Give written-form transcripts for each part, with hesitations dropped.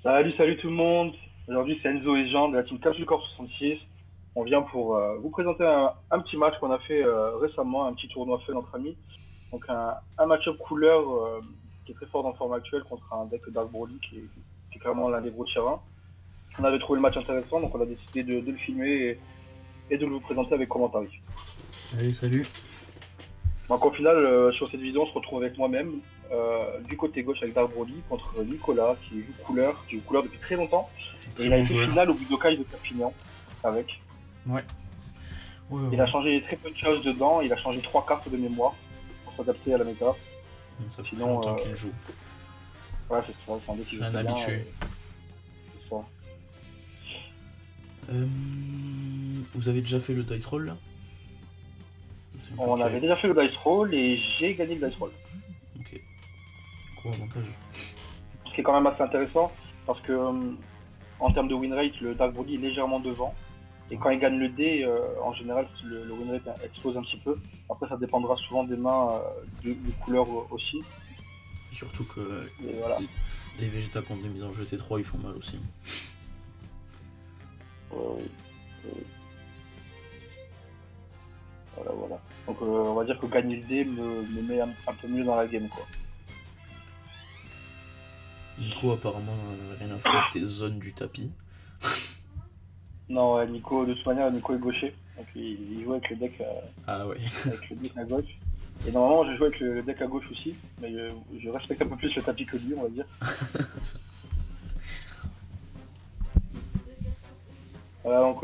Salut tout le monde. Aujourd'hui, c'est Enzo et Jean de la team Capsule Corp 66. On vient pour vous présenter un petit match qu'on a fait récemment, un petit tournoi fait entre amis. Donc un match-up couleur qui est très fort dans le format actuel contre un deck Dark Broly qui est clairement l'un des gros de terrain. On avait trouvé le match intéressant, donc on a décidé de le filmer et de le vous présenter avec commentaires. Allez, salut. Donc au final, sur cette vidéo, on se retrouve avec moi-même, du côté gauche avec Dark Broly, contre Nicolas, qui joue couleur depuis très longtemps. Et Très il a bon été joueur. final au Budokai de Perpignan avec. Ouais. Ouais, Il a changé très peu de choses dedans, il a changé 3 cartes de mémoire pour s'adapter à la méta. Ça fait très Sinon, longtemps qu'il joue. ouais, c'est ça, c'est un deck qui C'est joue un très bien, habitué. c'est ça. Euh, Vous avez déjà fait le dice roll là? C'est un peu On qui- avait déjà fait le dice roll et j'ai gagné le dice roll. Ok. Gros avantage. Ce qui est quand même assez intéressant parce que en termes de win rate, le Dark Broly est légèrement devant. Et quand il gagne le dé, en général, le win rate explose un petit peu. Après, ça dépendra souvent des mains de couleur aussi. Surtout que Et voilà. les Vegeta contre les mises en jeu T3 ils font mal aussi. Euh, voilà. Donc on va dire que gagner le dé me met un peu mieux dans la game, quoi. Nico apparemment rien à foutre des zones du tapis. Non, Nico, de toute manière, Nico est gaucher. Donc il joue avec le deck, Ah ouais. avec le deck à gauche. Et normalement, je joue avec le deck à gauche aussi. Mais je respecte un peu plus le tapis que lui, on va dire. Voilà, donc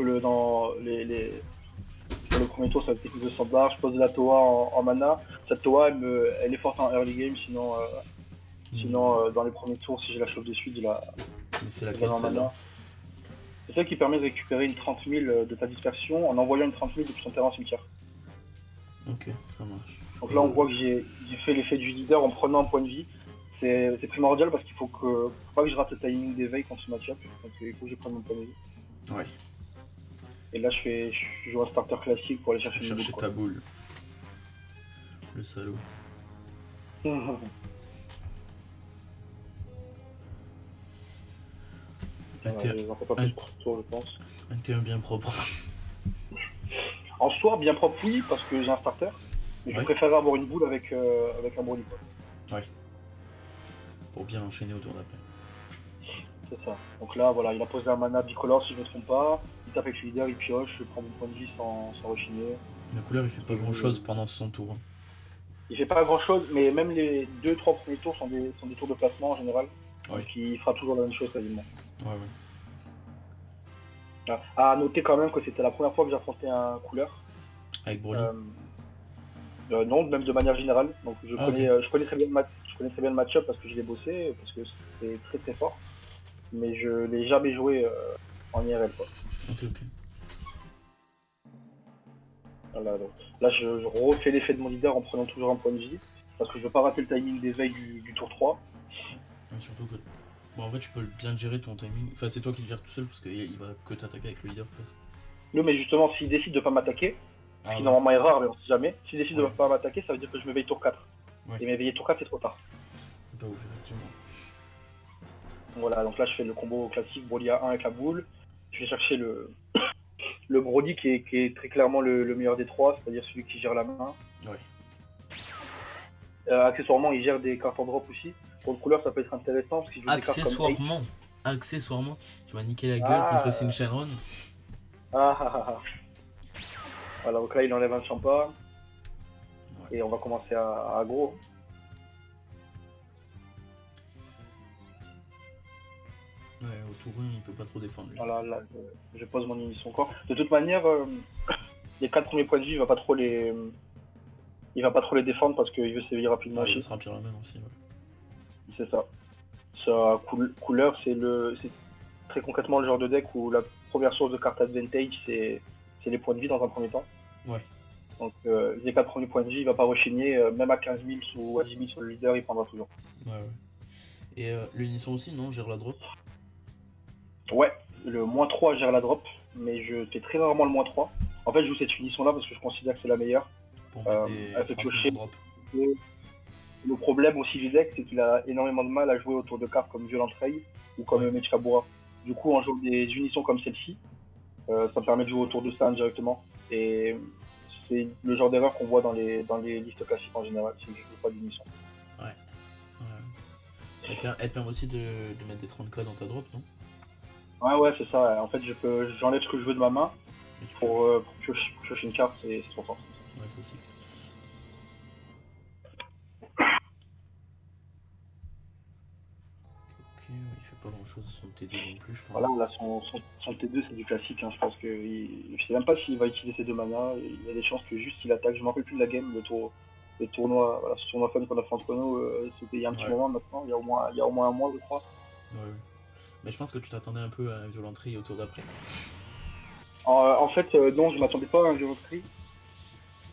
sur le premier tour, ça va être technique de standard. Je pose de la Toa en mana. Cette Toa, elle est forte en early game, sinon dans les premiers tours, si je la chauffe de suite, Mais c'est je la laquelle donne en mana. celle-là? C'est ça qui permet de récupérer une 30 000 de ta dispersion en envoyant une 30 000 depuis ton terrain cimetière. Ok, ça marche. Donc là, on voit que j'ai fait l'effet du leader en prenant un point de vie. C'est primordial parce qu'il faut pas que je rate le timing d'éveil contre ce match-up. Donc il faut que je prenne mon point de vie. Ouais. Et là, je joue un starter classique pour aller Tu vas chercher une chercher boule, ta boule. Le salaud. quoi. 21 J'en fais pas plus pour ce tour, je pense. 21 bien propre. En soi, bien propre, oui, parce que j'ai un starter. Mais je Ouais. préfère avoir une boule avec un Broly, quoi. Ouais. Pour bien enchaîner au tour d'après. C'est ça. Donc là, voilà, il a posé un mana bicolore, si je ne me trompe pas. Il tape avec le leader, il pioche, je prends mon point de vie sans rechigner. La couleur il fait pas grand chose pendant son tour. Il fait pas grand chose, mais même les 2-3 premiers tours sont des tours de placement en général. Ouais. Donc il fera toujours la même chose quasiment. Ouais. À noter quand même que c'était la première fois que j'affrontais un couleur. Avec Broly. Non, même de manière générale. Donc je connais très bien le match-up parce que je l'ai bossé, parce que c'est très très fort. Mais je l'ai jamais joué en IRL, quoi. Ok. Voilà, donc, là, je refais l'effet de mon leader en prenant toujours un point de vie, parce que je veux pas rater le timing d'éveil du tour 3. Ouais, surtout que. Bon, en vrai, tu peux bien gérer ton timing. Enfin, c'est toi qui le gères tout seul parce qu'il va que t'attaquer avec le leader presque. Non, mais justement, s'il décide de pas m'attaquer, ce Ah qui ouais. normalement est rare, mais on sait jamais, s'il décide de Ouais. pas m'attaquer, ça veut dire que je m'éveille tour 4. Ouais. Et m'éveiller tour 4, c'est trop tard. C'est pas ouf, effectivement. Voilà, donc là, je fais le combo classique Broly à 1 avec la boule. Je vais chercher le Broly qui est très clairement le meilleur des trois, c'est-à-dire celui qui gère la main. Ouais. Accessoirement, il gère des cartes en drop aussi. Pour le couleur, ça peut être intéressant parce qu'il joue des cartes comme Accessoirement, tu vas niquer la gueule Ah. contre Sin Shenron. Ah. Voilà, donc là, il enlève un champa. Ouais. Et on va commencer à aggro. Ouais, au tour 1, il peut pas trop défendre lui. Voilà, là, je pose mon munition corps. De toute manière, les 4 premiers points de vie, il va pas trop les défendre parce qu'il veut s'éveiller rapidement Ah, il va aussi. se remplir la main aussi, ouais. C'est ça. Sa couleur, c'est très concrètement le genre de deck où la première source de carte advantage, c'est les points de vie dans un premier temps. Ouais. Donc les 4 premiers points de vie, il va pas rechigner, même à 15 000 ou à 10 000 sur le leader, il prendra toujours. Ouais. Et l'unisson aussi, non? Gère la drop? Ouais, le -3 gère la drop, mais je fais très rarement le -3. En fait, je joue cette unisson là parce que je considère que c'est la meilleure. Pour mettre des elle fait 30 piocher. drop. Le problème aussi du deck, c'est qu'il a énormément de mal à jouer autour de cartes comme Violent Ray ou comme Mage Kabura. Du coup, en jouant des unisons comme celle-ci, ça me permet de jouer autour de ça indirectement. Et c'est le genre d'erreur qu'on voit dans les listes classiques en général, si je joue pas d'unisson. Ouais. Elle te permet aussi de mettre des 30K dans ta drop, non? Ouais, c'est ça. En fait, j'enlève ce que je veux de ma main pour piocher une carte, c'est trop fort. Ouais, c'est ça. Ok, il fait pas grand chose son T2 non plus, je pense. Voilà, là, son T2, c'est du classique. Hein. Je pense que je sais même pas s'il va utiliser ses deux manas. Il y a des chances que juste il attaque. Je me rappelle plus de la game, le tournoi, voilà, ce tournoi fun qu'on a fait entre nous, c'était il y a un petit moment maintenant, il y a au moins un mois, je crois. Ouais. Mais je pense que tu t'attendais un peu à un Violent Ray au tour d'après. En fait, non, je m'attendais pas à un Violent Ray.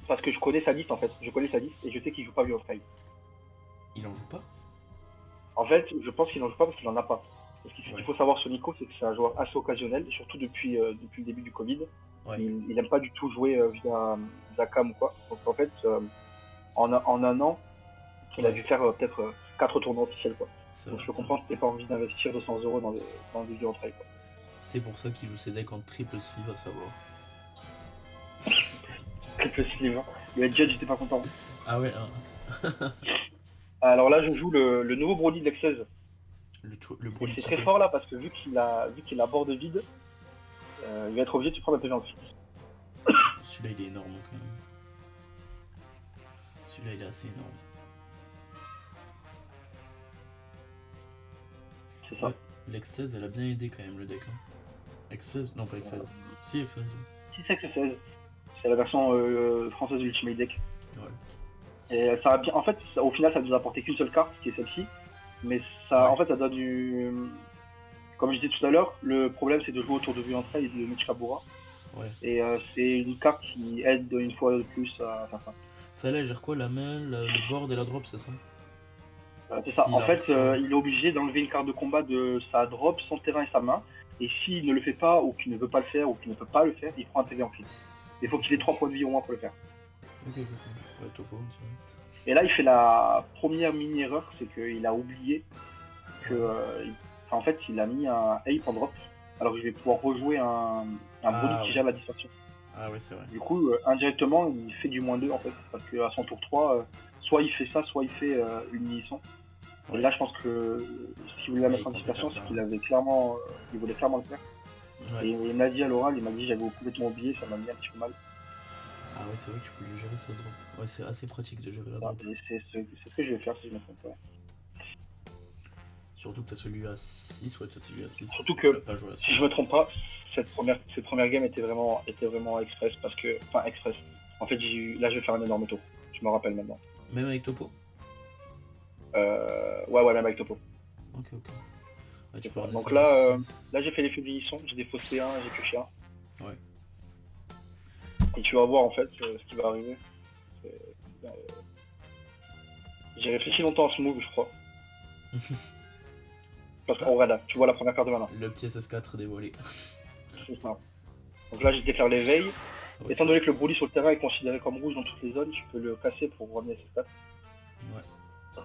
Parce que je connais sa liste en fait. Je connais sa liste et je sais qu'il joue pas Violent Ray. Il en joue pas? En fait, je pense qu'il en joue pas parce qu'il en a pas. Parce qu'il faut savoir sur Nico, c'est que c'est un joueur assez occasionnel, et surtout depuis le début du Covid. Ouais. Il aime pas du tout jouer via cam ou quoi. Donc en fait, en un an, il a dû faire peut-être 4 tournois officiels quoi. Donc je peux comprendre que t'aies pas envie d'investir 200€ dans des Violent Ray quoi. C'est pour ça qu'il joue ses decks en triple sleeve, à savoir. Triple sleeve, hein. Le head judge, j'étais pas content. Ah ouais, Alors là, je joue le nouveau Broly de l'X16. Le Broly. C'est très fort là parce que vu qu'il a bord de vide, il va être obligé de se prendre un PV en fixe. Celui-là il est énorme quand même. Celui-là il est assez énorme. C'est ça. Ouais, l'X16 elle a bien aidé quand même le deck. Hein. X16, non pas X16. Si X16. Si c'est X16. C'est la version française de l'Ultimate Deck. Ouais. Et ça a bien. En fait, au final, ça nous a apporté qu'une seule carte, qui est celle-ci. Mais ça, en fait, ça donne du. Comme je disais tout à l'heure, le problème c'est de jouer autour de Violent Ray et de Mage Kabura. Ouais. Et c'est une carte qui aide une fois de plus à faire ça. Ça là, elle gère quoi? La main, le board et la drop, c'est ça? C'est ça. En fait, il est obligé d'enlever une carte de combat de sa drop, son terrain et sa main. Et s'il ne le fait pas, ou qu'il ne veut pas le faire, ou qu'il ne peut pas le faire, il prend un PV en fil. Il faut qu'il ait 3 points de vie au moins pour le faire. Ok, c'est ça. Ouais, topo, direct. Et là, il fait la première mini-erreur, c'est qu'il a oublié que. En fait, il a mis un ape en drop, alors que je vais pouvoir rejouer un Broly qui gère la distorsion. Ah ouais, c'est vrai. Du coup, indirectement, il fait du -2 en fait, parce qu'à son tour 3, soit il fait ça, soit il fait une unisson. Ouais. Et là, je pense que s'il voulait la mettre en dispersion, c'est qu'il avait clairement, il voulait clairement le faire. Ouais, et il m'a dit à l'oral, il m'a dit j'avais complètement oublié, ça m'a mis un petit peu mal. Ah ouais, c'est vrai que tu peux lui gérer sa drop. Ouais, c'est assez pratique de gérer la drop. C'est ce que je vais faire si je me trompe pas. Surtout que t'as celui à 6, ouais, t'as celui à 6. Surtout que, si je me trompe pas, cette première game était vraiment express, parce que, enfin express. En fait, là je vais faire un énorme topo, je me rappelle maintenant. Même avec topo? Ouais, même avec topo. Ok. Ouais, tu peux donc là, j'ai fait les fébrillissons, j'ai défaussé un, j'ai pioché un. Ouais. Et tu vas voir en fait ce qui va arriver. J'ai réfléchi longtemps à ce move, je crois. Parce qu'on regarde là, tu vois la première carte de mana. Le petit SS4 dévoilé. C'est ça. Donc là, j'ai déclaré l'éveil. Okay. Étant donné que le Broly sur le terrain est considéré comme rouge dans toutes les zones, je peux le casser pour ramener SS4. Ouais.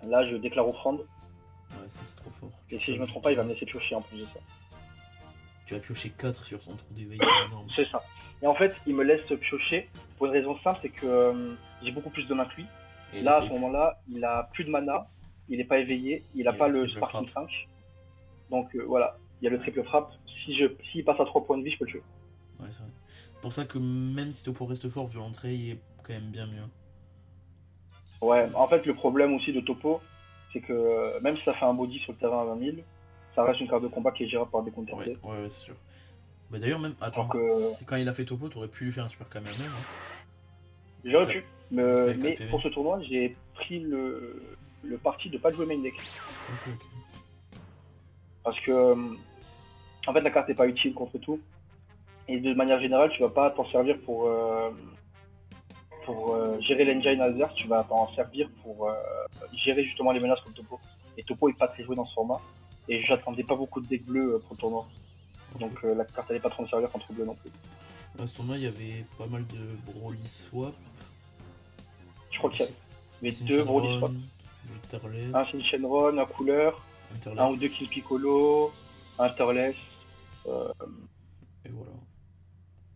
Là, je déclare offrande. Ouais, ça c'est trop fort. Et si je me trompe pas, il va me laisser piocher en plus de ça. Tu vas piocher 4 sur son trou d'éveil, c'est énorme. C'est ça. Et en fait, il me laisse piocher pour une raison simple, c'est que j'ai beaucoup plus de main que lui. Et là, à ce moment-là, il a plus de mana, il n'est pas éveillé, il n'a pas le Sparking 5. Donc voilà, il y a le triple frappe. S'il passe à 3 points de vie, je peux le tuer. Ouais, c'est vrai. C'est pour ça que même si Topo reste fort, Violent Ray est quand même bien mieux. Ouais, en fait, le problème aussi de Topo, c'est que même si ça fait un body sur le terrain à 20 000, ça reste une carte de combat qui est gérable par des counter. Ouais, c'est sûr. Bah d'ailleurs, même, attends, quand il a fait Topo, t'aurais pu lui faire un super Kamehameha. J'aurais pu, mais pour ce tournoi, j'ai pris le parti de pas jouer main deck. Ok. Parce que, en fait, la carte n'est pas utile contre tout. Et de manière générale, tu vas pas t'en servir pour gérer l'engine adverse, tu vas t'en servir pour gérer justement les menaces comme Topo. Et Topo est pas très joué dans ce format. Et j'attendais pas beaucoup de decks bleus pour le tournoi. Okay. Donc la carte allait pas trop me servir contre bleu non plus. Dans ce tournoi, il y avait pas mal de Broly swap. Je crois qu'il y a. Mais C'est une deux Broly Shenron, Swap. du Terless, Un Shenron, un couleur, un ou Interless, deux Kill Piccolo, un Turles. et voilà.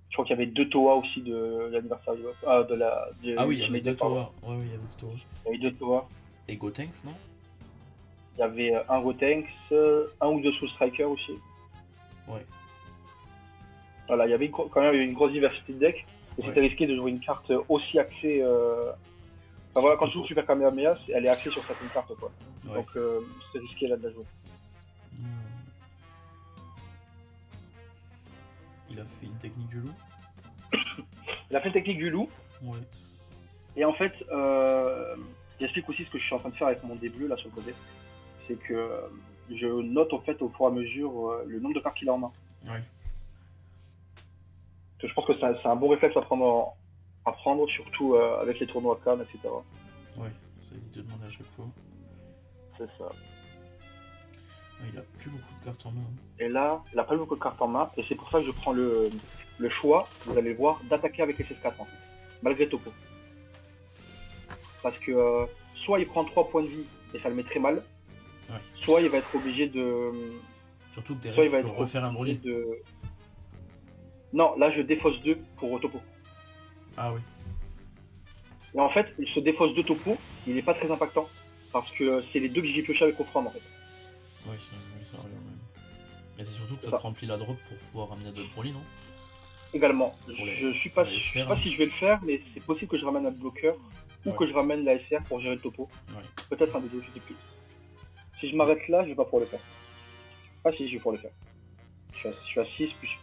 Je crois qu'il y avait deux Toa aussi de l'anniversaire de Ah oui, il y avait Ultimate deux Deck, pardon. Toa. Ouais, oui, il y avait deux Toa. Il y avait deux Toa. Et Gotenks, non? Il y avait un Gotenks, un ou deux Soul Striker aussi. Ouais. Voilà, il y avait quand même une grosse diversité de decks. Et Ouais. c'était risqué de jouer une carte aussi axée. Enfin voilà, quand tu joues Super Kamehameha, elle est axée sur certaines cartes, quoi. Ouais. Donc c'est risqué là de la jouer. Il a fait une technique du loup. Il a fait une technique du loup. Ouais. Et en fait, j'explique aussi ce que je suis en train de faire avec mon dé bleu là sur le côté. C'est que je note en fait au fur et à mesure le nombre de cartes qu'il a en main. Ouais. Que je pense que c'est un bon réflexe à prendre, surtout avec les tournois de Cannes, etc. Ouais, ça évite de demander à chaque fois. C'est ça. Ouais, il a plus beaucoup de cartes en main. Et là, il n'a pas beaucoup de cartes en main, et c'est pour ça que je prends le choix, vous allez le voir, d'attaquer avec SS4 en fait, malgré Topo. Parce que soit il prend 3 points de vie et ça le met très mal, Ouais. soit il va être obligé de. Surtout que Soit derrière, il va tu peux être refaire un obligé Broly. de. Non, là je défausse 2 pour Topo. Ah oui. Et en fait, ce défausse 2 Topo, il n'est pas très impactant, parce que c'est les deux que j'ai pioché avec Offrande en fait. Ouais, ça arrive même. Mais c'est surtout que C'est ça te ça. remplit la drop pour pouvoir ramener d'autres Broly, non? Également, Pour les- je sais pas pour les si SR. je vais le faire, mais c'est possible que je ramène un bloqueur ou Ouais. que je ramène la SR pour gérer le topo. Ouais. Peut-être un des deux, je sais plus. Si je m'arrête là, je vais pas pouvoir le faire. Ah si, je vais pouvoir le faire. Je suis à 6, plus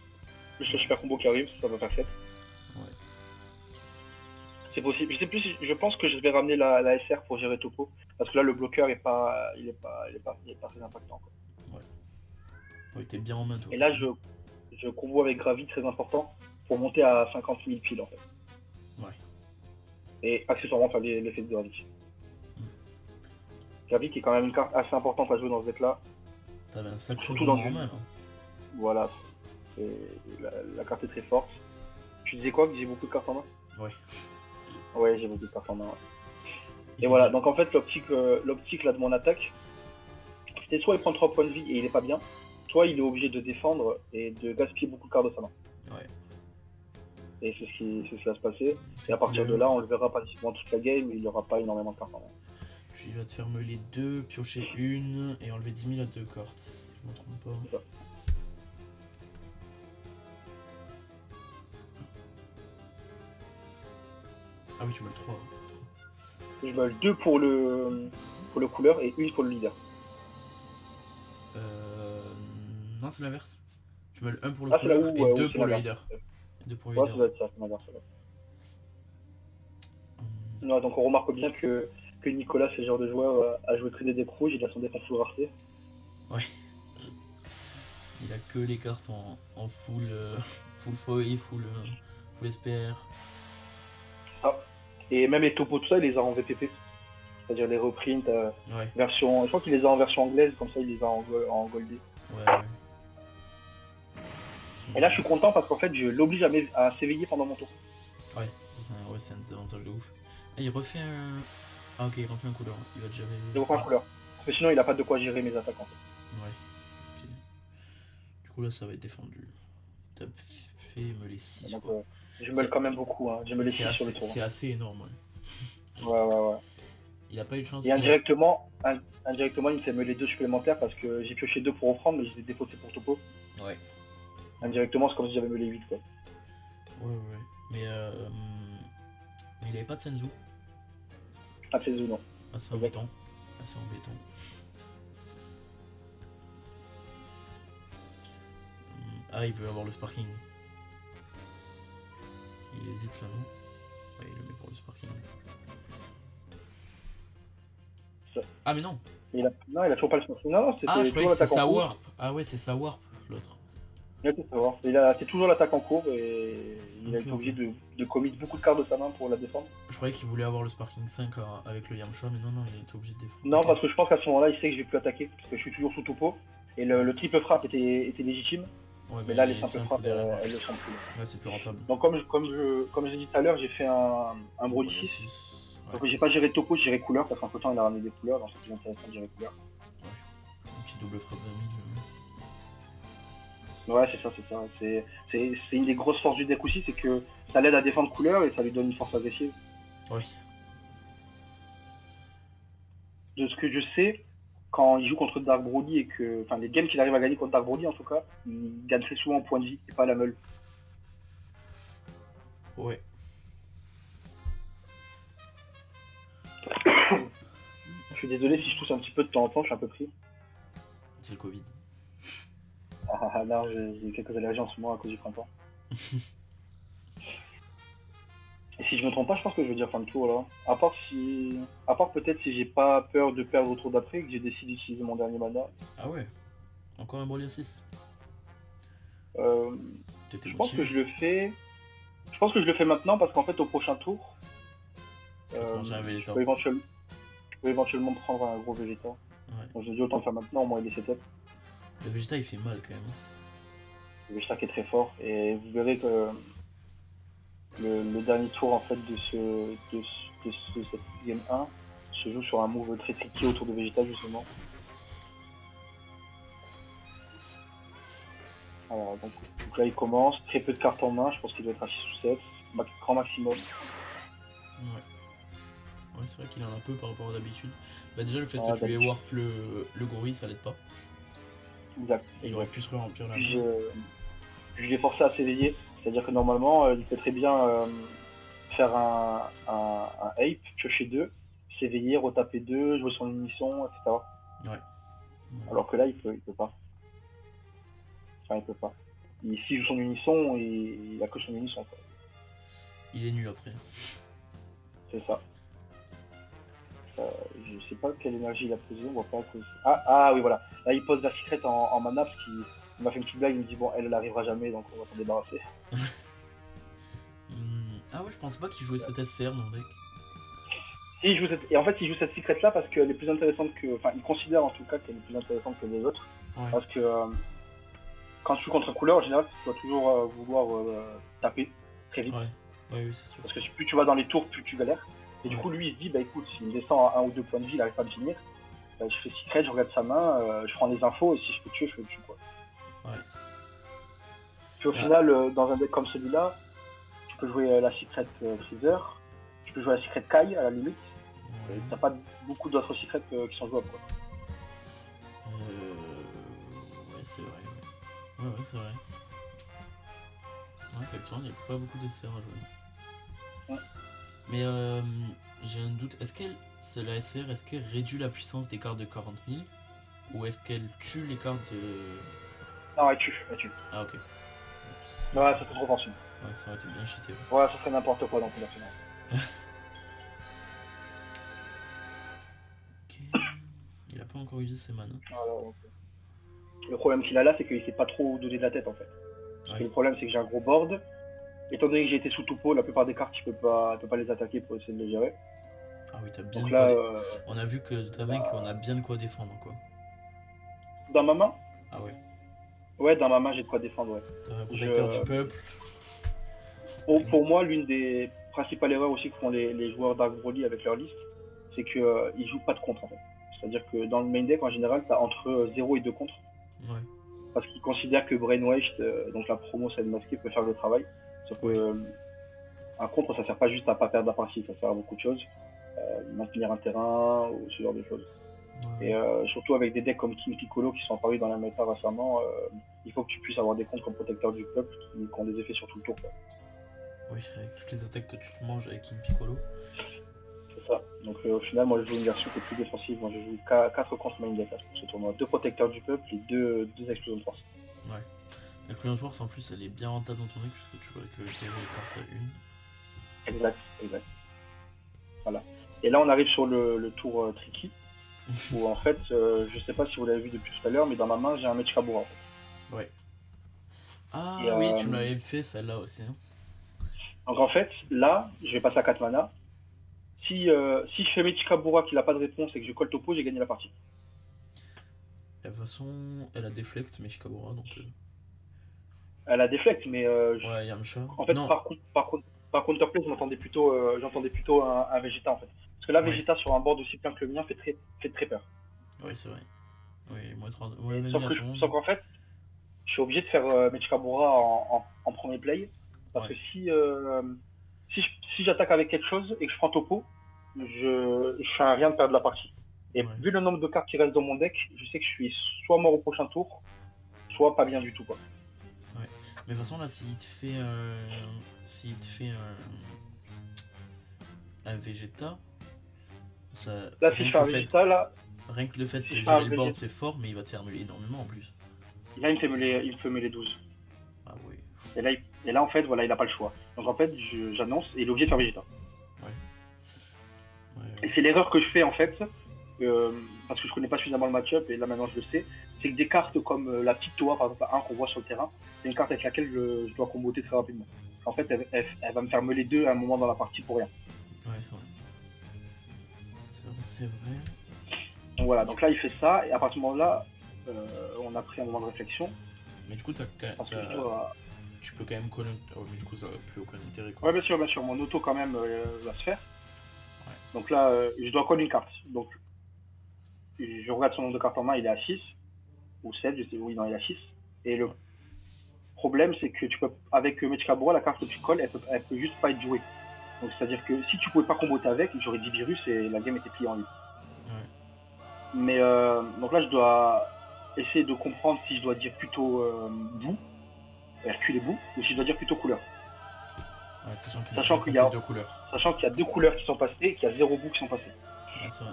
le super combo qui arrive, ça va faire 7. Ouais. C'est possible. Je sais plus, je pense que je vais ramener la SR pour gérer le topo. Parce que là, le bloqueur est pas très impactant, quoi. Ouais, t'es bien en main, toi. Et là, je combo avec Gravi, très important, pour monter à 50 000 piles en fait. Ouais. Et accessoirement faire l'effet de Gravi. Gravi qui est quand même une carte assez importante à jouer dans ce deck là. T'avais un sacré Surtout roman dans en du- main, là. Voilà, la carte est très forte. Tu disais quoi, que j'ai beaucoup de cartes en main? Ouais. Ouais, j'ai beaucoup de cartes en main. Ouais. Il Et faut voilà, bien- donc en fait l'optique là de mon attaque, c'est soit il prend 3 points de vie et il est pas bien, soit il est obligé de défendre et de gaspiller beaucoup de cartes de sa main. Ouais. Et c'est ce qui va se passer. Fais Et à partir de couleur. là, on le verra pratiquement toute la game, il aura pas énormément de cartes en main. Puis il va te faire meuler 2, piocher une et enlever 10 000 à 2 cartes. Si je me trompe pas. C'est ça. Ah oui, tu meules 3. Je me le 2 pour le couleur et une pour le leader. Non, c'est l'inverse. Tu meules 1 pour le Ah, c'est là couleur où, et où 2 c'est pour le l'inverse. leader. 2 pour le Ouais, ça leader. doit être ça, c'est l'inverse. Ouais, donc on remarque bien que Nicolas, c'est le genre de joueur à jouer très des decks rouges, il a son deck en full rareté. Il a que les cartes en full, full foil, full SPR. Et même les topos, tout ça, il les a en VPP. C'est-à-dire les reprints, Ouais, version. Je crois qu'il les a en version anglaise, comme ça il les a en goldé. ouais. Et là je suis content parce qu'en fait je l'oblige à s'éveiller pendant mon tour. Ouais, ça, c'est un désavantage de ouf. Ah, il refait un. Ah, ok, il refait un couleur. Il va déjà gérer. Je reprends la couleur. Parce que sinon il a pas de quoi gérer mes attaques en fait. Ouais. Ok. Du coup, là, ça va être défendu. T'as fait me les 6. Donc Quoi. je me le quand même beaucoup, hein. Je me les C'est 6 sur le assez, tour. c'est assez énorme. Ouais. Ouais. Il a pas eu de chance. Et indirectement, il me fait me les 2 supplémentaires parce que j'ai pioché 2 pour reprendre, mais je les ai défaussés pour topo. Ouais. Indirectement, c'est comme si j'avais me les 8 quoi. Ouais. Mais il avait pas de Senzu. Ah, c'est non. Ah, c'est embêtant. Ah, il veut avoir le sparking. Il hésite là, non? Ouais, il le met pour le sparking. Ça. Ah, mais non! Non, il a toujours pas le sparking. Non, c'est Ah, je croyais que toujours c'est l'attaque sa en cours. warp. Ah ouais, c'est sa warp, l'autre. Ouais, c'est ça, ouais. C'est toujours l'attaque en cours et il a Ok, été obligé de commit beaucoup de cartes de sa main pour la défendre. Je croyais qu'il voulait avoir le sparking 5 avec le Yamcha, mais non, il était obligé de défendre. Non, Ok. parce que je pense qu'à ce moment-là, il sait que je vais plus attaquer parce que je suis toujours sous topo. Et le triple frappe était légitime, Ouais, mais là, il les est simples simple frappes, derrière. elles le sont plus. Ouais, c'est plus rentable. Donc, comme j'ai dit tout à l'heure, j'ai fait un Broly 6. Donc j'ai pas géré topo, j'ai géré couleur, parce qu'entre temps il a ramené des couleurs, donc c'est plus intéressant de gérer couleur. Un petit double frappe 20 000. Ouais, c'est ça, c'est ça. C'est une des grosses forces du deck aussi, c'est que ça l'aide à défendre couleur et ça lui donne une force agressive. Oui. De ce que je sais, quand il joue contre Dark Brody et que. Enfin, les games qu'il arrive à gagner contre Dark Brody en tout cas, il gagne très souvent en point de vie et pas à la meule. Ouais. Je suis désolé si je tousse un petit peu de temps en temps, je suis un peu pris. C'est le Covid. Ah là, j'ai quelques allergies en ce moment à cause du printemps. Et si je me trompe pas, je pense que je vais dire fin de tour là. À part peut-être si j'ai pas peur de perdre au tour d'après, que j'ai décidé d'utiliser mon dernier mana. Ah ouais. Encore un Broly 6. T'étais Je pense que motivé. je le fais. Je pense que je le fais maintenant parce qu'en fait au prochain tour, Tu vas te manger un je Vegeta. peux éventuellement prendre un gros Vegeta. Ouais. Donc je me dis autant le faire maintenant, au moins il est setup. Le Vegeta il fait mal quand même. Le Vegeta qui est très fort et vous verrez que le dernier tour en fait cette game 1 se joue sur un move très tricky autour de Vegeta justement. Alors, donc là il commence, très peu de cartes en main, je pense qu'il doit être à 6 ou 7, grand maximum. Ouais. Ouais, c'est vrai qu'il en a un peu par rapport à d'habitude. Bah déjà le fait Ah, que tu aies warp le gorille ça l'aide pas. Exact. Il aurait pu se remplir la Puis main. je l'ai forcé à s'éveiller, c'est-à-dire que normalement il peut très bien faire un ape, piocher 2, s'éveiller, retaper 2, jouer son unisson, etc. Ouais. Alors que là il peut pas. Enfin il peut pas. S'il joue son unisson, il a que son unisson quoi. Il est nu après. C'est ça. Je sais pas quelle énergie il a posé, on voit pas que... Ah oui voilà, là il pose la secrète en mana parce qu'il m'a fait une petite blague, il me dit bon elle arrivera jamais donc on va s'en débarrasser. Ah ouais je pense pas qu'il jouait cette SCR dans le deck. Si, et en fait il joue cette secrète là parce qu'elle est plus intéressante que... Enfin il considère en tout cas qu'elle est plus intéressante que les autres. Ouais. Parce que quand tu joues contre un couleur en général tu dois toujours vouloir taper très vite. Ouais. Ouais, oui c'est sûr. Parce que plus tu vas dans les tours plus tu galères. Et du coup lui il se dit bah écoute s'il me descend à 1 ou 2 points de vie il arrive pas à me finir. Je fais secret, je regarde sa main, je prends les infos et si je peux tuer, je le tue quoi. Ouais. Puis au final, dans un deck comme celui-là, tu peux jouer la secret Freezer, tu peux jouer la secret Kai à la limite, et t'as pas beaucoup d'autres secrets qui sont jouables quoi. Ouais c'est vrai. Ouais c'est vrai. Ouais effectivement il n'y a pas beaucoup de SCR à jouer. Ouais. Mais j'ai un doute, est-ce qu'elle, c'est la SCR, est-ce qu'elle réduit la puissance des cartes de 40 000 ou est-ce qu'elle tue les cartes de... Non, elle tue. Ah ok. Ouais, ça fait trop penser. Ouais, ça aurait été bien cheaté. Ouais, ça serait n'importe quoi dans le final. Ok. Il a pas encore usé ses mana. Voilà, donc, le problème qu'il a là, c'est qu'il sait pas trop donner de la tête en fait. Ouais. Le problème, c'est que j'ai un gros board. Étant donné que j'ai été sous topo, la plupart des cartes, tu peux pas les attaquer pour essayer de les gérer. Ah oui, t'as bien Donc de quoi là, on a vu que ta main, qu'on a bien de quoi défendre quoi. dans ma main, Ah ouais. ouais, dans ma main, j'ai de quoi défendre, ouais. T'as un protecteur du peuple. Pour moi, l'une des principales erreurs aussi que font les joueurs Dark Broly avec leur liste, c'est qu'ils jouent pas de contre en fait. C'est-à-dire que dans le main deck, en général, t'as entre 0 et 2 contre. Ouais. Parce qu'ils considèrent que Brainwashed, donc la promo celle masquée, peut faire le travail. Sauf que un contre, ça sert pas juste à pas perdre la partie, ça sert à beaucoup de choses. Maintenir un terrain ou ce genre de choses. Ouais. Et surtout avec des decks comme King Piccolo qui sont apparus dans la méta récemment, il faut que tu puisses avoir des comptes comme protecteur du peuple qui ont des effets sur tout le tour. Quoi. Oui, avec toutes les attaques que tu te manges avec King Piccolo. C'est ça. Donc au final, moi je joue une version qui est plus défensive. Moi je joue 4 contre main deck pour ce tournoi. 2 protecteurs du peuple et 2 explosions de force. Ouais. L'explosion de force en plus elle est bien rentable dans ton deck puisque tu vois que tu as les cartes à 1. Exact. Voilà. Et là on arrive sur le tour tricky. Où en fait, je sais pas si vous l'avez vu depuis tout à l'heure, mais dans ma main j'ai un Mech Kabura. En fait. Ouais. Ah et oui, tu m'avais fait celle-là aussi. Hein. Donc en fait, là, je vais passer à 4 mana. Si je fais Mech Kabura qui n'a pas de réponse et que je colle topo, j'ai gagné la partie. De toute façon, elle a déflect Mech Kabura donc. Elle a déflect, mais. Ouais, Yamcha. En fait, non. par contre. par counterplay, j'entendais plutôt un Vegeta en fait. Parce que là, Ouais, Vegeta sur un board aussi plein que le mien fait très peur. ouais, c'est vrai. Oui, moins 30, moins Et 20 000 à tout le sauf monde. qu'en fait, je suis obligé de faire Mechikabura en premier play. Parce Ouais, que si, si j'attaque avec quelque chose et que je prends topo, je fais un rien de perdre la partie. Et ouais, vu le nombre de cartes qui restent dans mon deck, je sais que je suis soit mort au prochain tour, soit pas bien du tout quoi. ouais. Mais de toute façon, là, s'il te fait un Vegeta, ça, Là, si je fais un Vegeta, là, rien que le fait si de je fais un gérer le board, Vegeta, c'est fort, mais il va te faire meler énormément en plus. là, il me fait mêler 12. Ah oui. Et là, en fait, voilà, il a pas le choix. Donc en fait, j'annonce et il est obligé de faire Vegeta. Ouais, ouais, Et ouais. c'est l'erreur que je fais en fait, euh, parce que je connais pas suffisamment le match-up et là maintenant je le sais, c'est que des cartes comme la petite Toa, par exemple, la 1 qu'on voit sur le terrain, c'est une carte avec laquelle je dois comboter très rapidement. En fait, elle va me faire meuler deux à un moment dans la partie pour rien. Ouais, c'est vrai. C'est vrai, c'est vrai. Donc voilà, donc là il fait ça, et à partir de ce moment-là, on a pris un moment de réflexion, Mais du coup, parce que je dois... tu peux quand même coller. Oh, mais du coup, ça n'a plus aucun intérêt quoi. Ouais, bien sûr, mon auto quand même va se faire. Ouais, Donc là, je dois coller une carte. Donc je regarde son nombre de cartes en main, il est à 6 ou 7, je sais, oui, non, il est à 6. Et ouais, le problème, c'est que tu peux, avec Mechikabura, la carte que tu colles, elle peut juste pas être jouée. Donc c'est-à-dire que si tu pouvais pas comboter avec, j'aurais dit virus et la game était pliée en ligne. ouais. Mais donc là, je dois essayer de comprendre si je dois dire plutôt boue, Hercule et boue, ou si je dois dire plutôt couleur. Ouais, sachant qu'il a déjà Sachant qu'il y passé a, deux couleurs. sachant qu'il y a deux couleurs qui sont passées et qu'il y a zéro boue qui sont passées. Ouais, c'est vrai.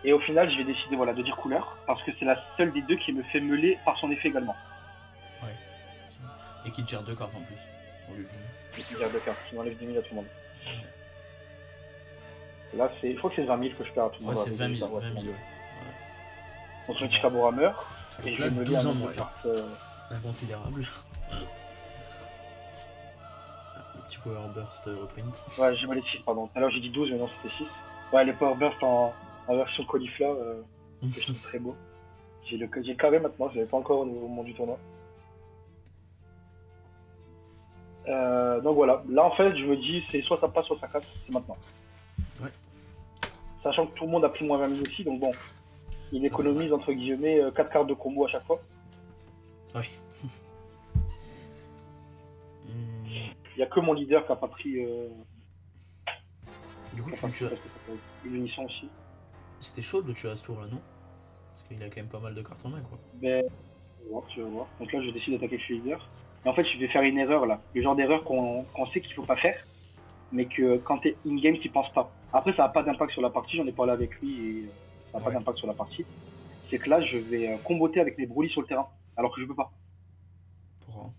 Et au final, je vais décider voilà, de dire couleur, parce que c'est la seule des deux qui me fait meuler par son effet également. Ouais. Et qui te gère deux cartes en plus. Au lieu d'une. Je vais dire deux cartes, qui m'enlève 10 000 à tout le monde. Ouais, Là, je crois que c'est 20 000 que je perds à tout le ouais monde. c'est 20 000. 20 000, ouais. Donc C'est énorme. Mechikabura meurt, et Donc je là, vais meuler 12 un en nombre moins. de cartes. Inconsidérable. Le petit power burst reprint. Ouais, j'ai mal les 6, pardon. Tout à l'heure j'ai dit 12, mais non, c'était 6. Ouais, les Power Burst en version caulifla, que je trouve très beau. J'ai le carré maintenant, je l'avais pas encore au moment du tournoi. Donc voilà, là en fait, je me dis, c'est soit ça passe, soit ça casse, c'est maintenant. Ouais. Sachant que tout le monde a pris moins 20 000 aussi, donc bon, il Ça, c'est vrai. économise entre guillemets 4 cartes de combo à chaque fois. Ouais. Hum, Il y a que mon leader qui a pas pris, Du coup, qui a pas pris tu as... parce que ça peut être une unisson aussi. c'était chaud de tuer à ce tour là, non? Parce qu'il a quand même pas mal de cartes en main quoi. Mais tu vas voir. Donc là, je décide d'attaquer chez leader. Et en fait, je vais faire une erreur là. Le genre d'erreur qu'on sait qu'il faut pas faire, mais que quand t'es in-game, tu penses pas. Après, ça n'a pas d'impact sur la partie, j'en ai parlé avec lui et ça n'a pas Ouais. d'impact sur la partie. C'est que là, je vais comboter avec mes Broly sur le terrain, alors que je peux pas. Pourquoi?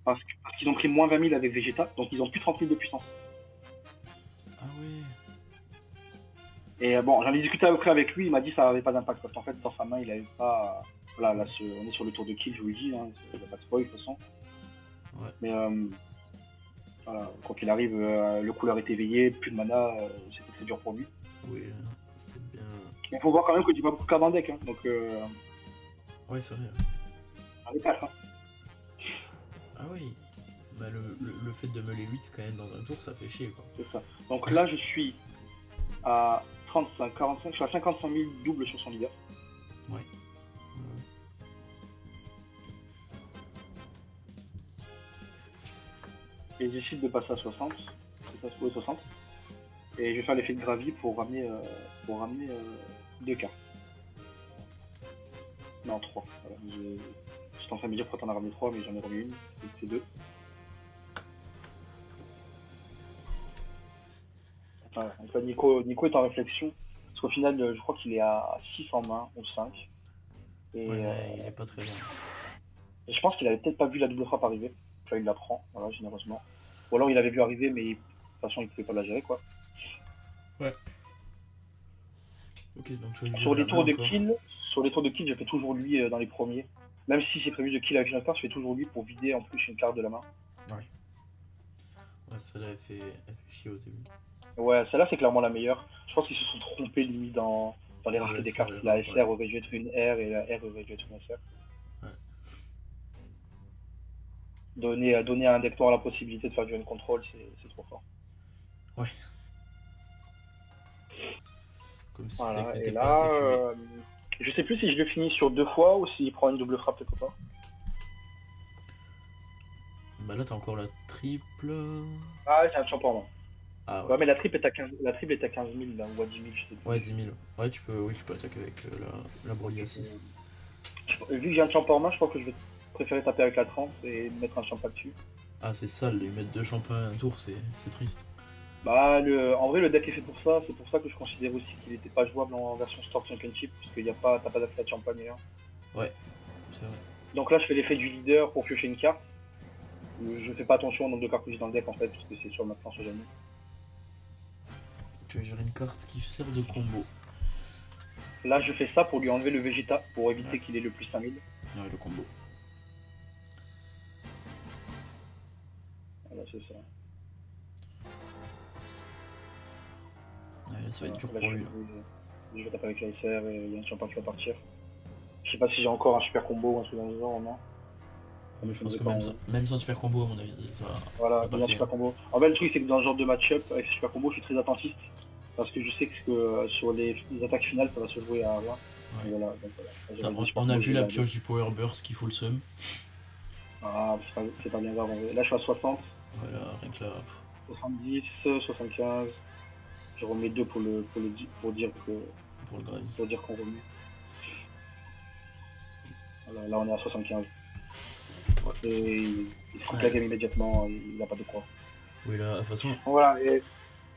Parce qu'ils ont pris moins 20 000 avec Vegeta, donc ils ont plus 30 000 de puissance. Ah ouais. Et bon, j'en ai discuté après avec lui, il m'a dit que ça avait pas d'impact, parce qu'en fait, dans sa main, il avait pas. Voilà, là, on est sur le tour de kill, je vous le dis, hein, il n'y a pas de spoil de toute façon. Ouais. Mais voilà, quand il arrive, le couleur est éveillé, plus de mana, c'était très dur pour lui. Oui, c'était bien. Il faut voir quand même que tu vas beaucoup de cartes dans le deck, hein, donc Ouais, c'est vrai. on est 4. Hein. Ah oui. Bah le fait de meuler 8 quand même dans un tour, ça fait chier quoi. C'est ça. Donc là, je suis à 35, 45, je suis à 55 000 doubles sur son leader. Ouais. Et je décide de passer à 60. C'est ça, 60. Et je vais faire l'effet de gravi pour ramener 2 cartes. Non, 3. Voilà. J'étais en train de me dire pourquoi t'en as ramené 3, mais j'en ai remis une. C'est 2. Enfin, donc là, Nico est en réflexion. Parce qu'au final, je crois qu'il est à 6 en main, ou 5. Et, Ouais, mais il est pas très loin. et je pense qu'il avait peut-être pas vu la double frappe arriver. Enfin, il la prend, voilà, généreusement. Ou alors il avait vu arriver, mais de toute façon, il pouvait pas la gérer, quoi. Ouais. Ok, donc tu vas lui Sur gérer les la main tours de encore. kill, je fais toujours lui dans les premiers. Même si c'est prévu de kill avec une autre carte, je fais toujours lui pour vider en plus une carte de la main. Ouais. Ouais, celle-là elle fait chier au début. Ouais, celle-là c'est clairement la meilleure. Je pense qu'ils se sont trompés limite dans les raretés Le des SR cartes. et La RAF, SR ouais. aurait dû être une R et la R aurait dû être une SR. Ouais. Donner à un deck noir la possibilité de faire du end control, c'est trop fort. Ouais. Comme si le Voilà, deck et n'était pas là, assez fumé. je sais plus si je le finis sur 2 fois ou s'il prend une double frappe quelque part. Bah là, t'as encore la triple. Ah, c'est un champion, non. Ah ouais. Ouais, mais la triple est à 15 000 là, ou à 10 000, je sais Ouais, plus. 10 000. Ouais, oui, tu peux attaquer avec la Broly à 6. Vu que j'ai un champ en main, je crois que je vais préférer taper avec la 30 et mettre un champ dessus. Ah, c'est sale, les mettre 2 champions à un tour, c'est triste. Bah, en vrai, le deck est fait pour ça. C'est pour ça que je considère aussi qu'il n'était pas jouable en version Store Championship, parce qu'il y a pas, t'as pas d'accès à champagne d'ailleurs. Ouais, c'est vrai. Donc là, je fais l'effet du leader pour piocher une carte. Je fais pas attention au nombre de cartes que j'ai dans le deck en fait, parce que c'est sur maintenant, sur jamais. Tu vas gérer une carte qui sert de combo. Là, je fais ça pour lui enlever le Vegeta, pour éviter Ouais. qu'il ait le plus 5000. Ouais, le combo. Voilà, c'est ça. Ouais, là, ça va être dur Là, pour lui. Là. je vais taper avec la SR et il y a un champion qui va partir. Je sais pas si j'ai encore un super combo ou un truc dans le genre, non. Mais je pense que même sans super combo, à mon avis, ça Voilà, va il y a un passer. super Hein. combo. En fait, le truc, c'est que dans ce genre de match-up, avec ce super combo, je suis très attentiste. Parce que je sais que sur les attaques finales, ça va se jouer à rien. Ouais. Voilà, donc voilà. Putain, on a vu la pioche du Power Burst qui fout le seum. Ah, c'est pas bien grave. Là, je suis à 60, Voilà, rien que là. 70, 75. Je remets 2 pour dire Pour le grave. pour dire qu'on remet. Voilà, là, on est à 75. Ouais. Et il se coupe la game immédiatement, il n'a pas de quoi. Oui, là, de toute façon, Voilà, et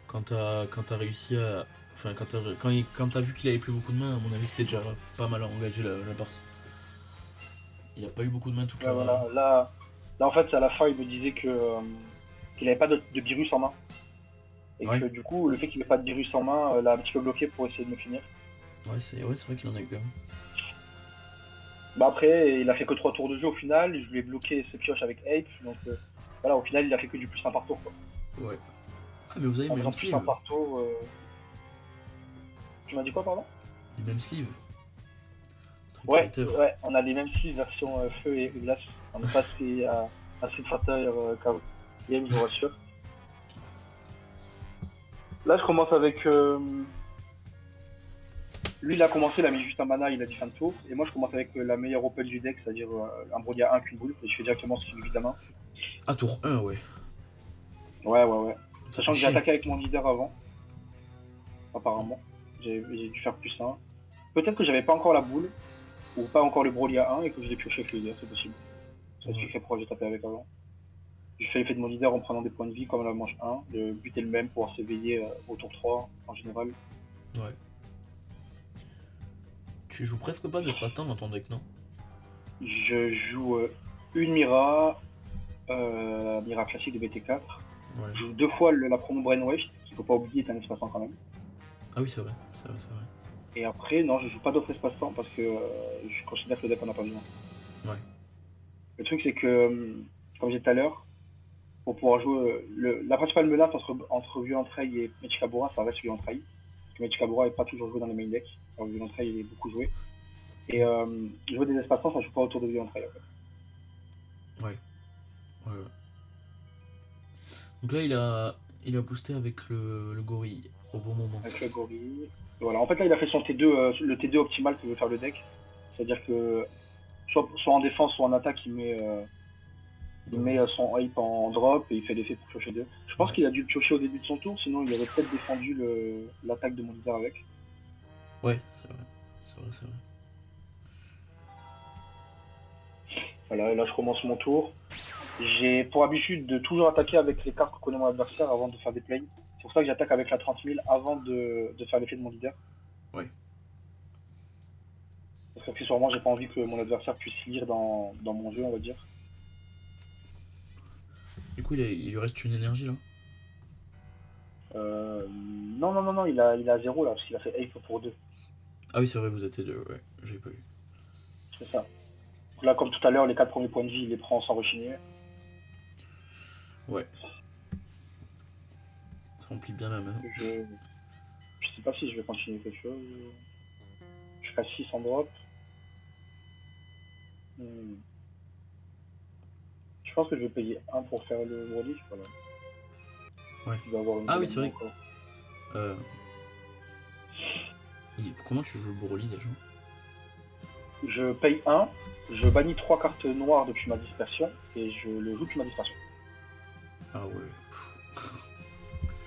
quand t'as réussi à. Enfin, quand t'as vu qu'il avait plus beaucoup de mains, à mon avis, c'était déjà pas mal à engager la partie. Il a pas eu beaucoup de mains toute là, la. voilà, là, en fait, à la fin, il me disait qu'il n'avait pas de virus en main. Et Ouais. que du coup, le fait qu'il n'ait pas de virus en main l'a un petit peu bloqué pour essayer de me finir. Ouais, c'est vrai qu'il en a eu quand même. Bah après, il a fait que 3 tours de jeu au final, je lui ai bloqué ses pioches avec Ape, donc voilà, au final, il a fait que du plus 1 par tour. Quoi. Ouais. Ah, mais vous avez En le même faisant plus 1 sleeve. par tour. Tu m'as dit quoi, pardon? Les mêmes sleeves. Ouais, on a les mêmes 6 versions feu et glace. On est passé à Street Fighter Game, je vous rassure. Là, je commence avec. Lui, il a commencé, il a mis juste un mana, il a dit fin de tour. Et moi, je commence avec la meilleure open du deck, c'est-à-dire un Brodia 1 qu'une boule. Et je fais directement ce qu'il lui de la main. Ah, tour 1, ouais. Ouais. Ça Sachant fait que j'ai chier. attaqué avec mon leader avant. Apparemment. J'ai dû faire plus 1. Peut-être que j'avais pas encore la boule. Ou pas encore le Brolia 1 et que je l'ai pioché avec le leader, c'est possible. Ça expliquerait pourquoi j'ai tapé avec avant. J'ai fait l'effet de mon leader en prenant des points de vie comme la manche 1. Le but est le même, pouvoir s'éveiller au tour 3 en général. Ouais. Tu joues presque pas d'espace-temps dans ton deck, non? Je joue une Mira, Mira classique de BT4. Ouais. Je joue 2 fois la promo Brainwave, qu'il faut pas oublier est un espace-temps quand même. Ah oui, c'est vrai. Et après, non, je joue pas d'autres espace-temps parce que je considère que le deck en a pas besoin. Ouais. Le truc, c'est que, comme j'ai dit tout à l'heure, pour pouvoir jouer. La principale menace entre Violent Trail et Mechikabura, ça reste Violent Trail. Parce que Mechikabura n'est pas toujours joué dans les main decks. Alors Violent Trail, il est beaucoup joué. Et jouer des espaces-temps, ça joue pas autour de Violent Trail en fait. Ouais. Donc là, il a boosté avec le gorille au bon moment. Avec le gorille. Et voilà, en fait, là, il a fait son T2, le T2 optimal que veut faire le deck. C'est-à-dire que soit en défense, soit en attaque, il met son hype en drop et il fait l'effet pour piocher 2. Je pense qu'il a dû le piocher au début de son tour, sinon il aurait peut-être défendu l'attaque de mon leader avec. Ouais, c'est vrai. Voilà, et là je commence mon tour. J'ai pour habitude de toujours attaquer avec les cartes que connaît mon adversaire avant de faire des plays. C'est pour ça que j'attaque avec la 30 000 avant de faire l'effet de mon leader. Ouais. Parce qu'accessoirement, j'ai pas envie que mon adversaire puisse lire dans mon jeu, on va dire. Du coup, il lui reste une énergie là. Non, il a 0 là, parce qu'il a fait Ape pour 2. Ah oui, c'est vrai, vous étiez deux, ouais, j'ai pas vu. C'est ça. Donc là, comme tout à l'heure, les 4 premiers points de vie, il les prend sans rechigner. Ouais. Ça remplit bien la main. Je sais pas si je vais continuer quelque chose. Je ferai 6 en drop. Je pense que je vais payer un pour faire le Broly. Voilà. Ouais. Il doit avoir une Ah oui, bonne c'est vrai. encore. Comment tu joues le Broly déjà? Je paye un, je bannis 3 cartes noires depuis ma dispersion et je le joue depuis ma dispersion. Ah ouais.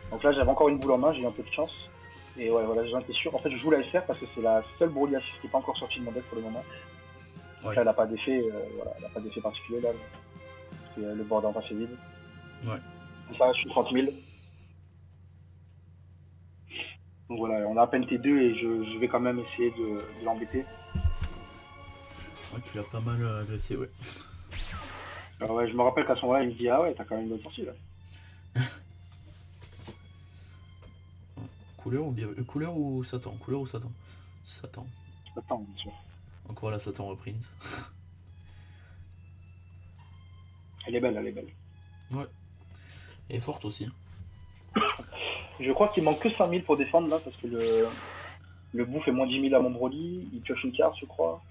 Donc là, j'avais encore une boule en main, j'ai eu un peu de chance. Et ouais, voilà, j'en étais sûr. En fait, je joue la SR parce que c'est la seule Broly A6 qui n'est pas encore sortie de mon deck pour le moment. Donc Ouais. là, elle n'a pas d'effet voilà, elle a pas d'effet particulier là. Parce que le board est passé vide. Ouais. Comme ça, je suis 30 000. Donc voilà, on a à peine T2 et je vais quand même essayer de l'embêter. Ouais, tu l'as pas mal agressé, ouais. Alors ouais, je me rappelle qu'à ce moment-là, il me dit ah ouais, t'as quand même une bonne sortie là. Couleur ou Satan? Couleur ou Satan? Satan. Attends, bien sûr. Encore la Satan reprint. Elle est belle, elle est belle. Ouais. Elle est forte aussi. Je crois qu'il manque que 5 000 pour défendre là parce que le bout fait moins 10 000 à mon Broly. Il pioche une carte, je crois.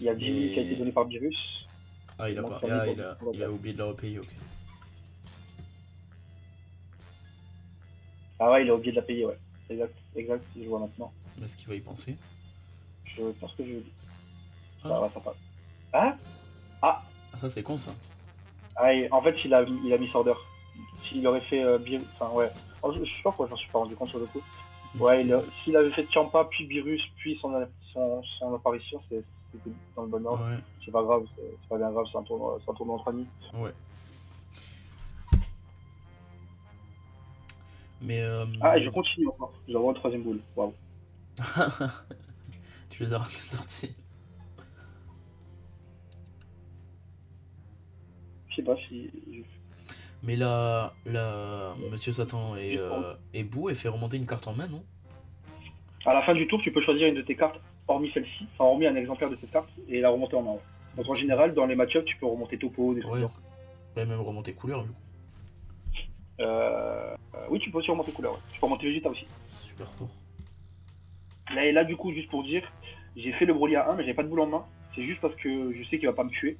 Il y a 10 000 qui a été donné par Virus. Ah, il a manque pas. 5 000 Ah, pour il a oublié de la repayer, ok. Ah ouais, il a oublié de la payer, ouais. Exact, exact, je vois maintenant. Est-ce qu'il va y penser? Je pense que je. Ah Ça non. va, ça passe. Hein. Ah. Ah, ça c'est con ça. Ah, et en fait, il a mis Sorder. S'il aurait fait enfin ouais. Oh, je sais pas pourquoi j'en suis pas rendu compte sur le coup. Ouais, s'il avait fait Champa, puis Virus, puis son apparition, c'était dans le bon ordre. Ouais. C'est pas grave, c'est pas bien grave, c'est un tournoi entre amis. Ouais. Mais Ah, et je continue encore. Je avoir une troisième boule. Waouh. tu les as toutes sorties. Je sais pas si. Mais là, Monsieur Satan et Boo, elle fait remonter une carte en main, non? À la fin du tour, tu peux choisir une de tes cartes, hormis celle-ci, enfin hormis un exemplaire de cette carte, et la remonter en main. Donc en général, dans les match-ups, tu peux remonter Topo, des trucs Ouais. genre. Elle même remonter couleur, du coup. Oui, tu peux aussi remonter couleur. Ouais. Tu peux remonter Vegeta aussi. Super fort. Là, et là, du coup, juste pour dire, j'ai fait le Broly à 1, mais j'avais pas de boule en main. C'est juste parce que je sais qu'il va pas me tuer.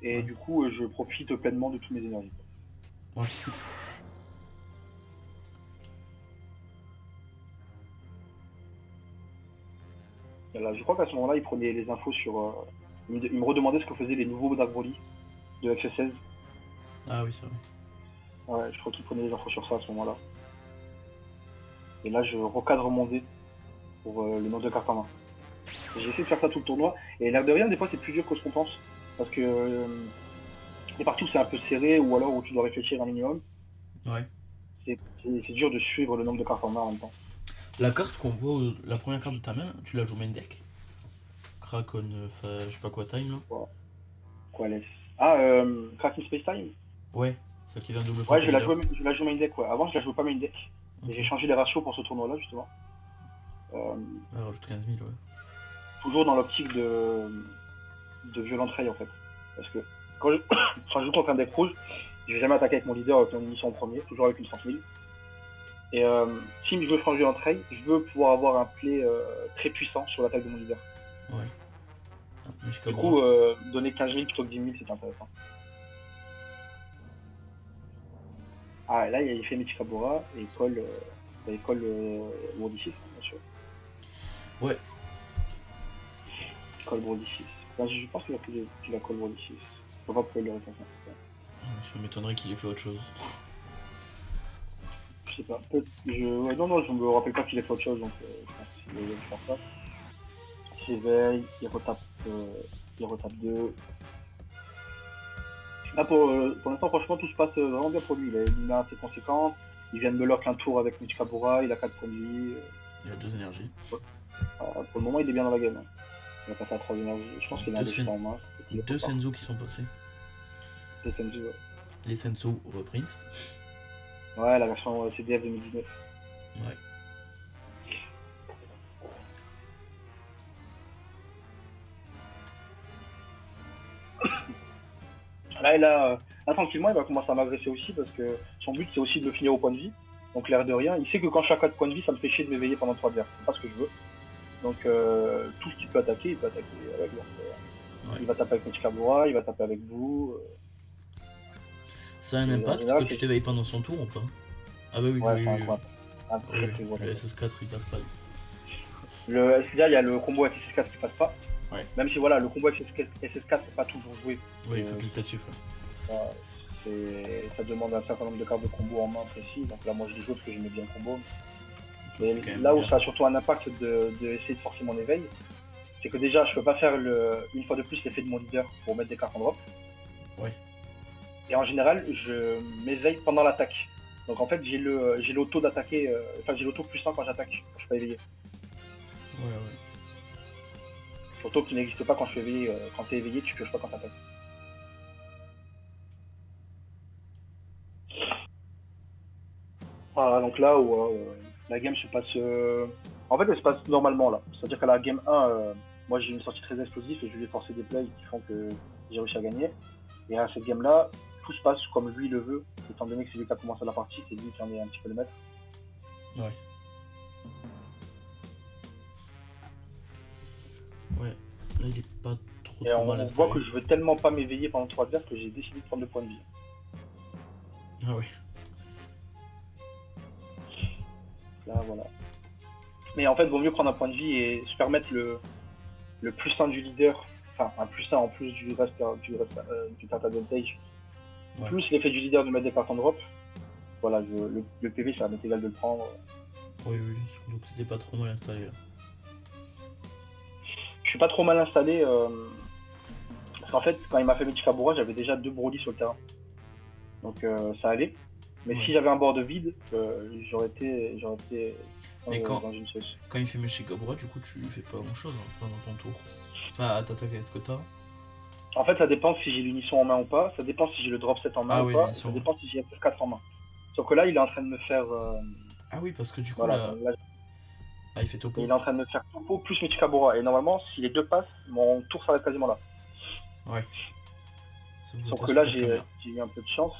Et Ouais. du coup, je profite pleinement de toutes mes énergies. Ouais. Là, je crois qu'à ce moment-là, il prenait les infos sur. Il me redemandait ce que faisaient les nouveaux Dark Broly de FF16. Ah oui, c'est vrai. Ouais, je crois qu'il prenait les infos sur ça à ce moment-là. Et là, je recadre mon dé pour le nombre de cartes en main. J'ai essayé de faire ça tout le tournoi. Et l'air de rien, des fois, c'est plus dur que ce qu'on pense. Parce que les parties où c'est un peu serré ou alors où tu dois réfléchir un minimum, Ouais. c'est dur de suivre le nombre de cartes en main en même temps. La carte qu'on voit, la première carte de ta main, tu la joues main deck? Krakon, je sais pas quoi, time là? Voilà. Quoi, laisse. Ah, Cracking Space Time. Ouais, celle qui donne double Ouais, je vais leader. la jouer main deck. Ouais. Avant, je la jouais pas main deck. Ok. Et j'ai changé les ratios pour ce tournoi-là, justement. Ah, rajoute 15 000, ouais. Toujours dans l'optique de Violent Ray, en fait. Parce que quand je joue contre un deck rouge, je vais jamais attaquer avec mon leader avec mon émission en premier, toujours avec une 30 000. Et si je veux changer en trade, je veux pouvoir avoir un play très puissant sur l'attaque de mon leader. Ouais. Ah, Du coup, donner 15 000 plutôt que 10 000, c'est intéressant. Ah, là, il fait Michikabura et il colle Brody 6, bien sûr. Ouais. Il colle Brody 6. Enfin, je pense qu'il a colle Brody 6. Je vois pas pourquoi il l'aurait fait ça. Ça m'étonnerait qu'il ait fait autre chose. Je sais pas. Peut-être. Ouais, non, je me rappelle pas qu'il ait fait autre chose, donc je pense pas. Il s'éveille, il retape 2. Là, pour l'instant, franchement, tout se passe vraiment bien pour lui. Il a une main assez conséquente. Il vient de me lock un tour avec Michikabura, il a 4 points de vie. Il a 2 énergies. Pour le moment, il est bien dans la game. Hein. Il va passer à 3 énergies. Je pense qu'il a un dessin en main. 2 Senzu qui sont passés. 2 Senzu, ouais. Les Senzu reprint. Ouais, la version CDF 2019. Ouais. Là, tranquillement, il va commencer à m'agresser aussi parce que son but, c'est aussi de le finir au point de vie. Donc, l'air de rien, il sait que quand je suis à 4 points de vie, ça me fait chier de m'éveiller pendant 3 verres. C'est pas ce que je veux. Donc, tout ce qu'il peut attaquer, il peut attaquer avec. Donc, ouais. Il va taper avec Michikabura, il va taper avec vous. Ça a un Et en impact général, que tu t'éveilles pendant son tour ou pas? Ah bah oui, ouais, oui, c'est oui, oui. un Oui, très oui. très gros Le impact. SS4 il passe pas. Le SDA, il y a le combo avec SS4 qui passe pas. Ouais. Même si voilà, le combo avec SS4, c'est pas toujours joué. Ouais, il faut facultatif. Ouais. Ça demande un certain nombre de cartes de combo en main précis. Donc là, moi, je l'ai joué parce que j'aimais bien le combo. Mais C'est quand même là où bien ça a fait. surtout un impact de essayer de forcer mon éveil, c'est que déjà, je peux pas faire une fois de plus l'effet de mon leader pour mettre des cartes en drop. Ouais. Et en général, je m'éveille pendant l'attaque. Donc en fait, j'ai l'auto d'attaquer, j'ai l'auto plus 1 quand j'attaque, quand je suis pas éveillé. Ouais, ouais. Auto qui n'existe pas quand je suis éveillé. Quand t'es éveillé, tu pioches pas quand t'attaques. Voilà, donc là où la game se passe. En fait, elle se passe normalement là. C'est-à-dire qu'à la game 1, moi j'ai eu une sortie très explosive et je lui ai forcé des plays qui font que j'ai réussi à gagner. Et à cette game là, tout se passe comme lui le veut, étant donné que c'est lui qui a commencé la partie, c'est lui qui en est un petit peu le maître. Ouais. Ouais. Là il est pas trop Et on mal voit installé. que je veux tellement pas m'éveiller pendant 3 adverses que j'ai décidé de prendre 2 points de vie. Ah ouais. Là, voilà. Mais en fait, vaut mieux prendre un point de vie et se permettre le plus 1 du leader, enfin un plus 1 en plus du card advantage, Ouais. plus l'effet du leader de mettre des cartes en drop. Voilà, le PV ça m'est égal de le prendre. Oui, oui, surtout que c'était pas trop mal installé. Là. Je suis pas trop mal installé, parce qu'en fait, quand il m'a fait Metikabura, j'avais déjà 2 Broly sur le terrain. Donc ça allait. Mais Ouais. si j'avais un board vide, j'aurais été Mais dans une sauce. quand il fait Meshikabura, du coup tu fais pas grand chose pendant ton tour. Enfin, à t'attaquer, est-ce que t'as? En fait, ça dépend si j'ai l'unisson en main ou pas, ça dépend si j'ai le drop 7 en main Ah ou oui, pas, et l'unisson, ça ouais. dépend si j'ai FF4 en main. Sauf que là, il est en train de me faire. Ah oui, parce que du coup Voilà, là. Ah, il fait topo. il est en train de me faire Topo plus Michikabura. Et normalement, si les deux passent, mon tour s'arrête quasiment là. Ouais. Sauf que là, j'ai eu un peu de chance.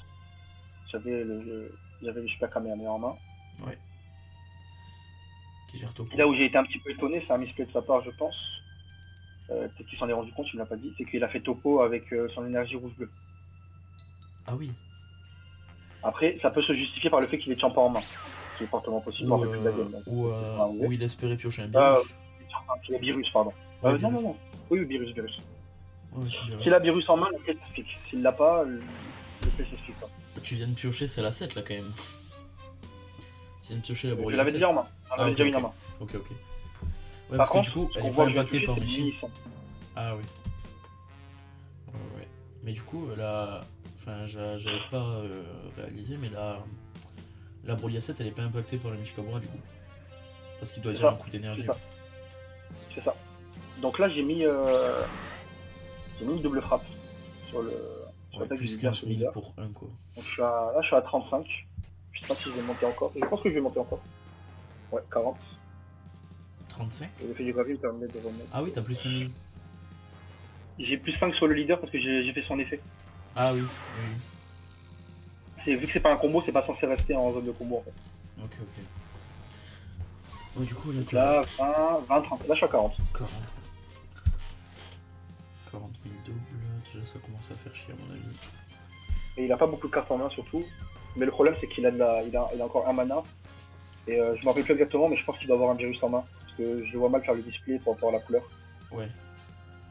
J'avais le Super Kamehameha en main. Ouais. Qui gère topo. Et là où j'ai été un petit peu étonné, c'est un misplay de sa part, je pense. Peut-être qu'il s'en est rendu compte, il me l'a pas dit. C'est qu'il a fait Topo avec son énergie rouge-bleu. Ah oui. Après, ça peut se justifier par le fait qu'il est champ pas en main. Ce qui est fortement possible, en fait, plus de la game. Ou il espérait piocher un virus. Il y a Virus, pardon. Ouais, Non, non, non. Oui, Virus. Ouais, c'est Virus. S'il a Virus en main, le play s'explique. S'il l'a pas, le play s'explique pas. Tu viens de piocher, c'est la 7 là quand même. Tu viens de piocher la Je Broly. l'avais déjà en main. J'en avais déjà une en main. Ok. Ouais, Par parce contre, que du coup, elle on est voit pas que je impactée toucher, par c'est Michi. l'unisson. Ah oui. Ouais. Mais du coup, là. Enfin, j'avais pas réalisé, mais la Broly 7 elle est pas impactée par le Mishikabura du coup. Parce qu'il doit dire un coup d'énergie. C'est ça. Donc là, j'ai mis une double frappe sur le. Ouais, plus 15 000 pour 1 quoi. Donc là, je suis à 35. Je sais pas si je vais monter encore. Je pense que je vais monter encore. Ouais, 40. 35. Et l'effet du gravier me permet de remettre. Ah oui, t'as plus 5000. J'ai plus 5 sur le leader parce que j'ai fait son effet. Ah oui. Vu que c'est pas un combo, c'est pas censé rester en zone de combo en fait. Ok. Ouais, du coup, là 20, 30. Là, je suis à 40. 40 000 doubles. Déjà, ça commence à faire chier à mon avis. Et il a pas beaucoup de cartes en main surtout. Mais le problème, c'est qu'il a encore un mana. Et je m'en rappelle plus exactement, mais je pense qu'il doit avoir un virus en main. Parce que je le vois mal faire le display pour avoir la couleur. Ouais.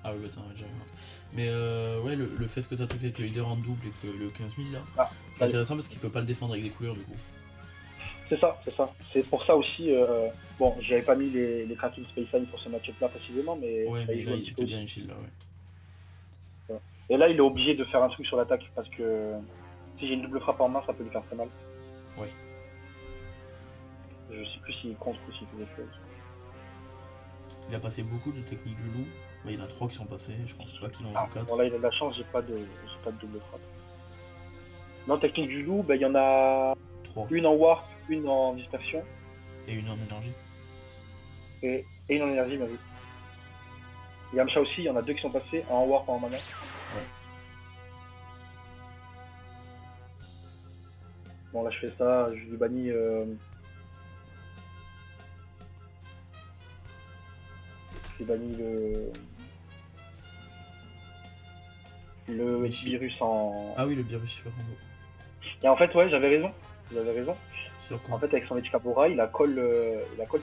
Ah oui, attends, déjà. Mais ouais, le fait que tu attaques avec le leader en double et que le 15 000 là, c'est intéressant parce qu'il peut pas le défendre avec des couleurs du coup. C'est ça. C'est pour ça aussi. Bon, j'avais pas mis les Kraken Space Line pour ce match-up là précisément, mais. Ouais, mais là, il était bien utile là, ouais. Et là, il est obligé de faire un truc sur l'attaque parce que si j'ai une double frappe en main, ça peut lui faire très mal. Ouais. Je sais plus s'il contre ou s'il fait des choses. Il a passé beaucoup de techniques du loup. Bah, il y en a 3 qui sont passés, je pense pas qu'il en a 4. Bon, là, il a de la chance, j'ai pas de double frappe. Non, technique du loup, il y en a 3. Une en warp, une en dispersion. Et une en énergie. Et une en énergie, bien vu. Yamcha aussi, il y en a 2 qui sont passés, un en warp, un en mana. Ouais. Bon, là, je fais ça, je lui bannis. Je lui bannis le virus en. Ah oui, le virus super combo. Et en fait, ouais, j'avais raison. J'avais raison. Sur En quoi? fait, avec son Ichikabura, il a colle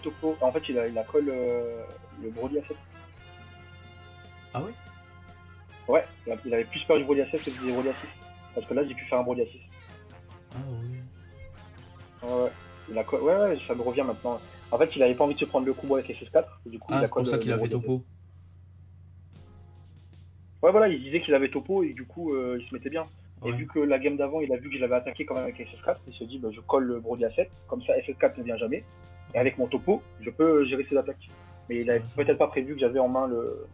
Topo. En fait, il a colle le Broly A7. Ah ouais? Ouais, il avait plus peur du Broly A7 que du Broly A6. Parce que là, j'ai pu faire un Broly A6. Ah oui. Ouais, ouais. Ouais, ouais, ça me revient maintenant. En fait, il avait pas envie de se prendre le combo avec SS4. Et du coup, Ah, il a c'est pour colle ça qu'il le a fait Broly A7. topo. Ouais, voilà, il disait qu'il avait topo et du coup, il se mettait bien. Et Ouais. vu que la game d'avant, il a vu que je l'avais attaqué quand même avec SS4, il se dit, bah, je colle le Brody A7, comme ça SS4 ne vient jamais. Et Ouais. avec mon topo, je peux gérer ses attaques. Mais il C'est avait vrai, c'est vrai. peut-être pas prévu que j'avais en main le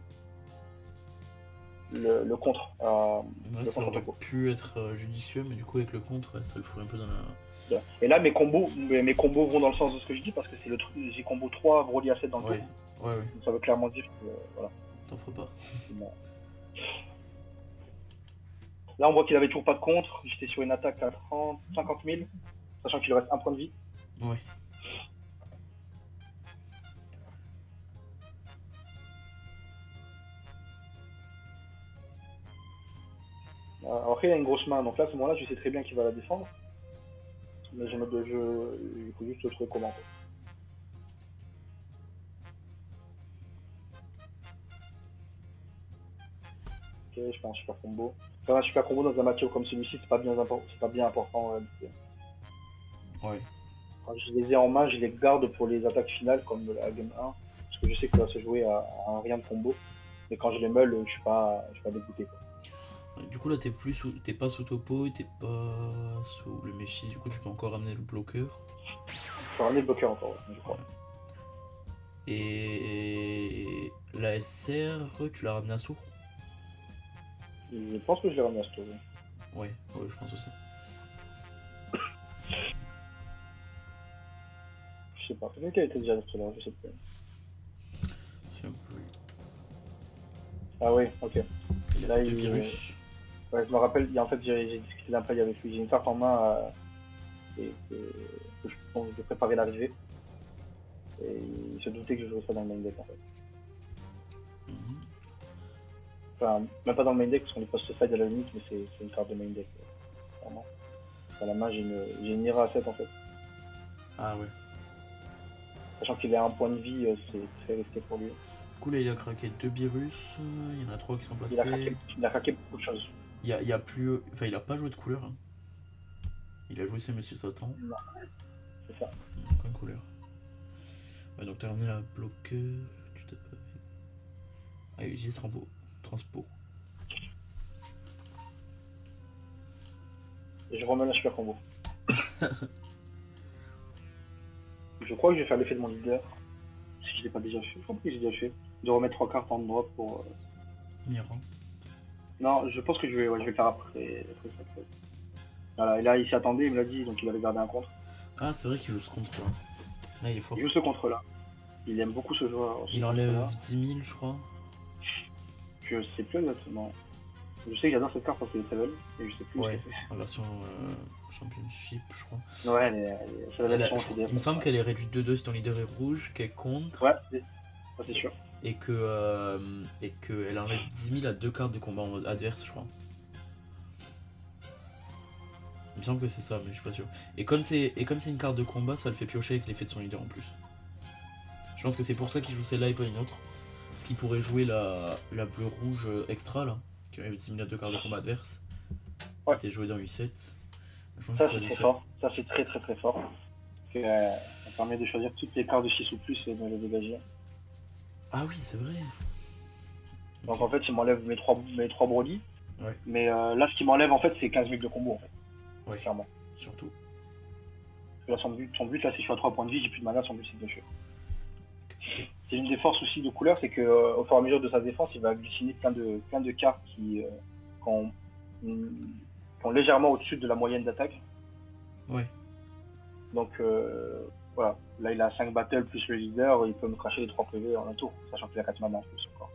contre, Ouais, le ça contre aurait topo. pu être judicieux, mais du coup, avec le contre, ouais, ça le fout un peu dans la. Voilà. Et là, mes combos vont dans le sens de ce que je dis parce que c'est j'ai combo 3 Brody A7 dans le Ouais, tour. ouais, ouais. Donc ça veut clairement dire que, voilà. T'en feras pas. Bon. Là, on voit qu'il avait toujours pas de contre. J'étais sur une attaque à 50 000, sachant qu'il lui reste un point de vie. Ouais. Après, il a une grosse main, donc là, à ce moment-là, je sais très bien qu'il va la défendre. Mais il faut juste trouver comment. Ok, je fais un super combo. Faire un super combo dans un match comme celui-ci, c'est pas bien important en réalité. Ouais. Quand je les ai en main, je les garde pour les attaques finales comme la game 1, parce que je sais que ça va se jouer à rien de combo. Mais quand je les meule, je suis pas dégoûté. Quoi. Du coup, là, t'es pas sous topo, t'es pas sous le Meshi, du coup, tu peux encore amener le bloqueur. Je vais ramener le bloqueur encore, ouais, je crois. Et la SR, tu l'as ramené à sourd? Je pense que je l'ai ramené à ce tour. Ouais, ouais, je pense aussi. Je sais pas, peut-être qu'elle était déjà là tout à l'heure, je sais pas. C'est un peu. Ah oui, ok. Il a Là, fait deux virus. Ouais, je me rappelle, en fait, j'ai discuté d'un play avec lui. J'ai une carte en main que je préparais l'arrivée. Et il se doutait que je jouerais ça dans le main deck en fait. Mhm. Enfin, même pas dans le main deck parce qu'on est post-side à la limite, mais c'est une carte de main deck. Vraiment. Dans la main, j'ai une Ira à 7 en fait. Ah ouais. Sachant qu'il a un point de vie, c'est très risqué pour lui. Du coup, là, il a craqué deux virus. Il y en a trois qui sont Il a passés. craqué beaucoup de choses. Il y a plus. Enfin, il a pas joué de couleur. Hein. Il a joué ses Monsieur Satan. Non, c'est ça. Aucune couleur. Ouais, donc t'as ramené la bloqueur. Tu t'as pas. Ah, il utilise Transpo. Et je remets la super combo. Je crois que je vais faire l'effet de mon leader. Si je l'ai pas déjà fait. Je crois que j'ai déjà fait. De remettre 3 cartes en drop pour. Miran. Non, je pense que je vais le faire après ça. Voilà, et là, il s'y attendait, il me l'a dit, donc il avait gardé un contre. Ah, c'est vrai qu'il joue ce contre là. Là, il est fort. Il joue ce contre-là. Il aime beaucoup ce joueur. Il enlève 10 000, je crois. Je sais plus exactement. Je sais que j'adore cette carte parce qu'elle est très belle, et je sais plus Ouais, ce que en version Championship, je crois. c'est. Ouais, c'est la version Il me semble qu'elle est réduite de 2 si ton leader est rouge, qu'elle contre. Ouais, ça c'est sûr. Et qu'elle enlève 10 000 à 2 cartes de combat adverse, je crois. Il me semble que c'est ça, mais je suis pas sûr. Et comme c'est une carte de combat, ça le fait piocher avec l'effet de son leader en plus. Je pense que c'est pour ça qu'il joue celle-là et pas une autre. Parce qu'il pourrait jouer la bleu-rouge extra là, qui enlève 10 000 à 2 cartes de combat adverse. Ouais. Qui était joué dans U7. Ça c'est très fort. Ça c'est très très très fort. Parce que, ça permet de choisir toutes les cartes de 6 ou plus et de les dégager. Ah oui, c'est vrai. Donc Ok. en fait, il m'enlève mes 3 Brody. Ouais. Mais là, ce qu'il m'enlève en fait, c'est 15 000 de combo en fait. Ouais, Clairement. surtout. Là, son but là, c'est que je suis à 3 points de vie, j'ai plus de mana, son but c'est de me tuer. Ok. C'est une des forces aussi de couleur, c'est que au fur et à mesure de sa défense, il va dessiner plein de cartes qui sont légèrement au-dessus de la moyenne d'attaque. Ouais. Donc voilà, là il a 5 battles plus le leader, il peut me cracher les 3 PV en un tour, sachant qu'il a 4 mana en plus encore.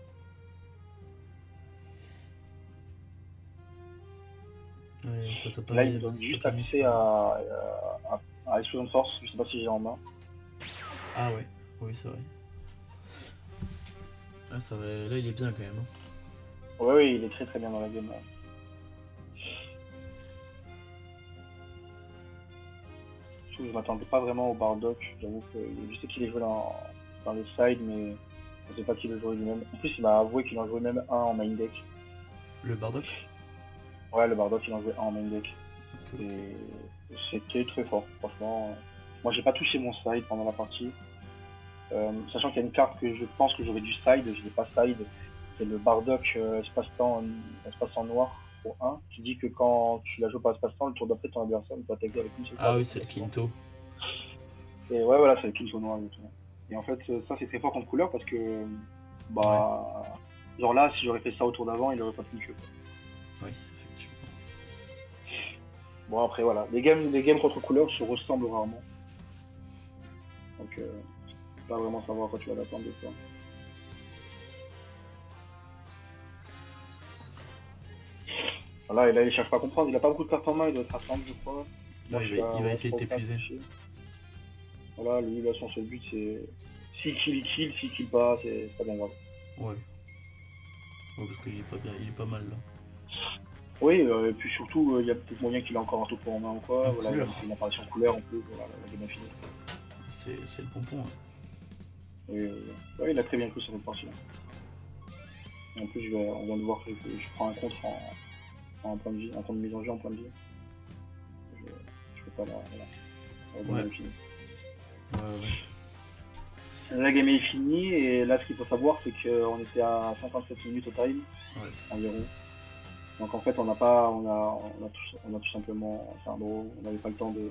Ouais, ça t'a pas Là mis. il donne ça t'a juste pas mis accès super. à explosion de force, je sais pas si j'ai en main. Ah ouais, oui, c'est vrai. Ah, ça va. Là, il est bien quand même. Hein. Ouais, oui, il est très très bien dans la game. Surtout, je m'attendais pas vraiment au Bardock. J'avoue que je sais qu'il est joué dans les sides, mais je sais pas qu'il le jouait lui-même. En plus, il m'a avoué qu'il en jouait même un en main deck. Le Bardock. Ouais, le Bardock, il en jouait un en main deck. Ok, ok. Et c'était très fort, franchement. Moi, j'ai pas touché mon side pendant la partie. Sachant qu'il y a une carte que je pense que j'aurais dû side, je l'ai pas side. C'est le Bardock espace-temps noir pour 1, qui dit que quand tu la joues par espace-temps, le tour d'après, ton adversaire ne peut attaquer avec une seule Ah carte oui, de c'est le espace-temps. Quinto. Et ouais, voilà, c'est le King noir, exactement. Et en fait, ça, c'est très fort contre couleur parce que, Ouais, bah, genre là, si j'aurais fait ça au tour d'avant, il aurait pas tenu que. oui, effectivement. Bon, après, voilà. Les games contre couleur se ressemblent rarement. Donc, pas vraiment savoir quand tu vas l'attendre de ça. Voilà, et là, il cherche pas à comprendre. Il a pas beaucoup de cartes en main, il doit être à 30, je crois. Non, Moi, je il suis à va essayer de 3 ou 4 t'épuiser. touchés. Voilà, lui, là, son seul but, c'est. S'il kill, il kill. S'il kill pas, c'est pas bien grave. Ouais. Ouais, parce qu'il est pas bien, il est pas mal là. Oui, et puis surtout, il y a peut-être moyen qu'il ait encore un topo en main ou quoi. En Voilà, il a couleur, fait une apparition couleur en plus. Voilà, la game est finie. c'est le pompon. Hein. Et, ouais, il a très bien cru sur cette partie-là. Et en plus, on vient de voir que je prends un contre en point de vie, un contre de mise en jeu en point de vie. Je peux pas la. Voilà. La game Ouais. est finie. Ouais. La game est finie, et là, ce qu'il faut savoir, c'est qu'on était à 57 minutes au time, Ouais. environ. Donc en fait, on a tout simplement fait un draw, on n'avait pas le temps de.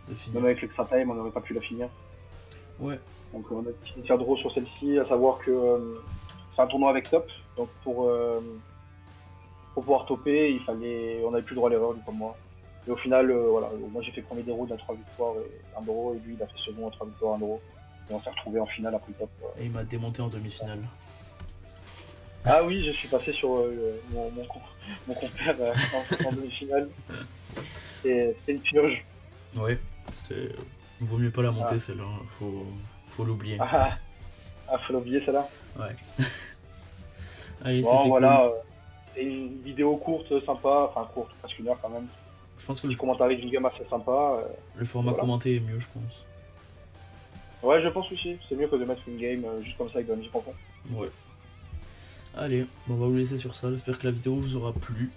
De finir. Même avec l'extra time, on n'aurait pas pu la finir. Ouais. Donc on a fini un draw sur celle-ci, à savoir que c'est un tournoi avec top. Donc pour pouvoir topper, on n'avait plus le droit à l'erreur, du comme moi. Et au final, voilà, moi j'ai fait premier des rounds à 3 victoires et 1 draw, et lui il a fait second à 3 victoires, 1 draw. Et on s'est retrouvé en finale après le top. Et il m'a démonté en demi-finale. Ah oui, je suis passé sur mon compère en demi-finale. C'était une purge. Ouais. Vaut mieux pas la monter Ah. celle-là. Faut l'oublier. Ah, faut l'oublier celle-là. Ouais. Allez, Bon, c'était voilà. cool. C'est une vidéo courte, sympa. Enfin, courte, presque 1 heure quand même. Je pense que Petit commentaire d'une game assez sympa. le format voilà. commenté est mieux, je pense. Ouais, je pense aussi. C'est mieux que de mettre une game juste comme ça avec de la musique en fond. Ouais. Allez, bon, on va vous laisser sur ça. J'espère que la vidéo vous aura plu.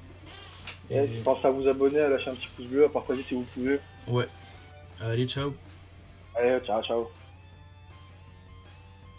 Et pensez à vous abonner, à lâcher un petit pouce bleu, à partager si vous pouvez. Ouais. Allez, ciao. Allez, ciao, ciao.